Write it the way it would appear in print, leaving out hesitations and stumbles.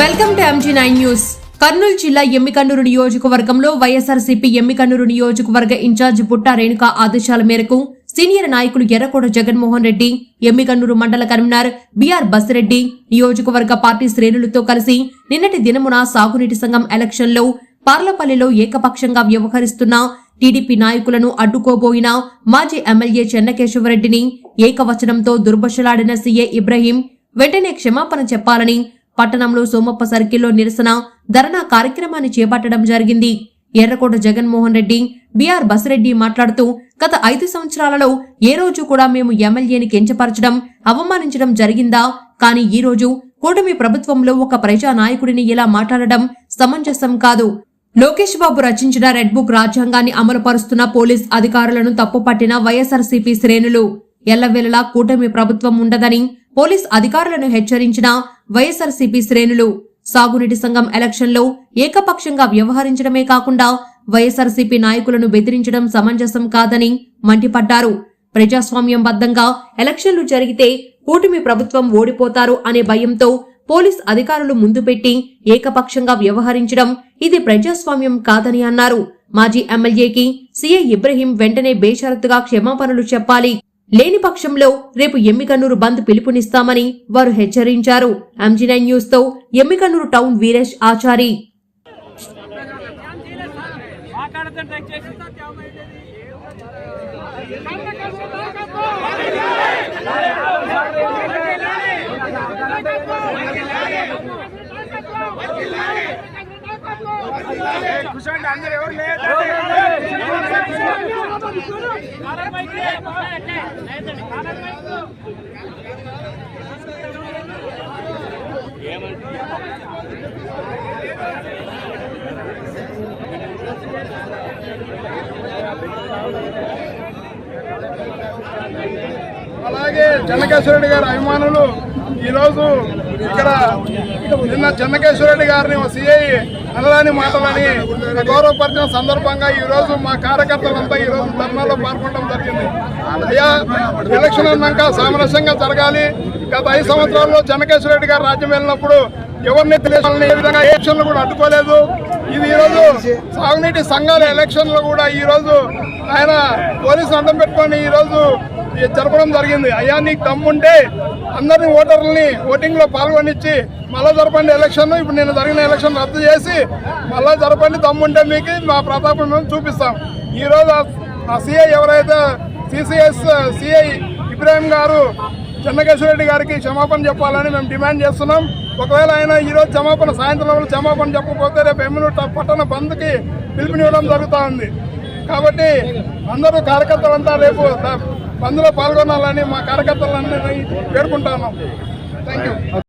Welcome to MG9 news. Kurnool జిల్లా ఎమ్మికన్నూరు నియోజకవర్గంలో వైఎస్ఆర్సీపీ ఎమ్మికన్నూరు నియోజకవర్గ ఇన్ఛార్జి పుట్ట రేణుక ఆదేశాల మేరకు సీనియర్ నాయకులు ఎర్రకోట జగన్మోహన్ రెడ్డి, ఎమ్మికన్నూరు మండల కన్వీనర్ బిఆర్ బసిరెడ్డి నియోజకవర్గ పార్టీ శ్రేణులతో కలిసి నిన్నటి దినమున సాగునీటి సంఘం ఎలక్షన్లో పార్లపల్లిలో ఏకపక్షంగా వ్యవహరిస్తున్న టీడీపీ నాయకులను అడ్డుకోబోయిన మాజీ ఎమ్మెల్యే చెన్నకేశవరెడ్డిని ఏకవచనంతో దుర్భషలాడిన సీఏ ఇబ్రహీం వెంటనే క్షమాపణ చెప్పాలని పట్టణంలో సోమప్ప సర్కిల్లో నిరసన ధర్నా కార్యక్రమాన్ని చేపట్టడం జరిగింది. ఎర్రకోట జగన్మోహన్ రెడ్డి, బిఆర్ బసిరెడ్డి మాట్లాడుతూ గత 5 సంవత్సరాలలో ఏ రోజు కూడా మేము ఎమ్మెల్యేని కించపరచడం, అవమానించడం జరిగిందా? కానీ ఈ రోజు కూటమి ప్రభుత్వంలో ఒక ప్రజా నాయకుడిని ఇలా మాట్లాడడం సమంజసం కాదు. లోకేష్ బాబు రచించిన రెడ్ బుక్ రాజ్యాంగాన్ని అమలు పరుస్తున్న పోలీస్ అధికారులను తప్పుపట్టిన వైఎస్ఆర్సీపీ శ్రేణులు ఎల్లవేళలా కూటమి ప్రభుత్వం ఉండదని పోలీస్ అధికారులను హెచ్చరించిన వైఎస్ఆర్సీపీ శ్రేణులు సాగునీటి సంఘం ఎలక్షన్లో ఏకపక్షంగా వ్యవహరించడమే కాకుండా వైఎస్ఆర్సీపీ నాయకులను బెదిరించడం సమంజసం కాదని మండిపడ్డారు. ప్రజాస్వామ్యంబద్ధంగా ఎలక్షన్లు జరిగితే కూటమి ప్రభుత్వం ఓడిపోతారు అనే భయంతో పోలీస్ అధికారులు ముందు పెట్టి ఏకపక్షంగా వ్యవహరించడం ఇది ప్రజాస్వామ్యం కాదని అన్నారు. మాజీ ఎమ్మెల్యేకి సీఐ ఇబ్రహీం వెంటనే బేషరతుగా క్షమాపణలు చెప్పాలి. లేని పక్షంలో రేపు ఎమ్మికన్నూరు బంద్ పిలుపునిస్తామని వారు హెచ్చరించారు. MG9 న్యూస్ తో ఎమ్మికన్నూరు టౌన్ వీరేష్ ఆచారి. అలాగే చెన్నకేశ్వరరెడ్డి గారి అభిమానులు ఈరోజు ఇక్కడ నిన్న చెన్నకేశ్వరరెడ్డి గారిని సిఐ అనలాని మాటలని గౌరవపరిచిన సందర్భంగా ఈరోజు మా కార్యకర్తలంతా ఈరోజు ధర్నాలో పాల్గొనడం జరిగింది. అయ్యా, ఎలక్షన్ అన్నాక సామరస్యంగా జరగాలి. గత 5 సంవత్సరాల్లో చెన్నకేశ్వరరెడ్డి గారు రాజ్యం వెళ్ళినప్పుడు ఎవరిని తెలియాలని ఏ విధంగా ఎలక్షన్లు కూడా అడ్డుకోలేదు. ఇది ఈరోజు సాగునీటి సంఘాల ఎలక్షన్లు కూడా ఈరోజు ఆయన పోలీసులు అడ్డం పెట్టుకొని ఈరోజు జరపడం జరిగింది. అయ్యా, నీకు దమ్ముంటే అందరినీ ఓటర్లని ఓటింగ్ లో పాల్గొనిచ్చి మళ్ళా జరపండి ఎలక్షన్. ఇప్పుడు నేను జరిగిన ఎలక్షన్ రద్దు చేసి మళ్ళా జరపండి, దమ్ముంటే మీకు మా ప్రతాపం మేము చూపిస్తాం. ఈరోజు ఆ సిఐ ఎవరైతే సిఐ ఇబ్రాహీం గారు చెన్నకేశ్వరరెడ్డి గారికి క్షమాపణ చెప్పాలని మేము డిమాండ్ చేస్తున్నాం. ఒకవేళ ఆయన ఈరోజు సాయంత్రం క్షమాపణ చెప్పకపోతే రేపు ఎమ్మెల్యే పట్టణ బంద్కి పిలుపునివ్వడం జరుగుతూ ఉంది. కాబట్టి అందరూ కార్యకర్తలంతా రేపు బంద్లో పాల్గొనాలని మా కార్యకర్తలందరినీ పేర్కొంటున్నాం. Thank you.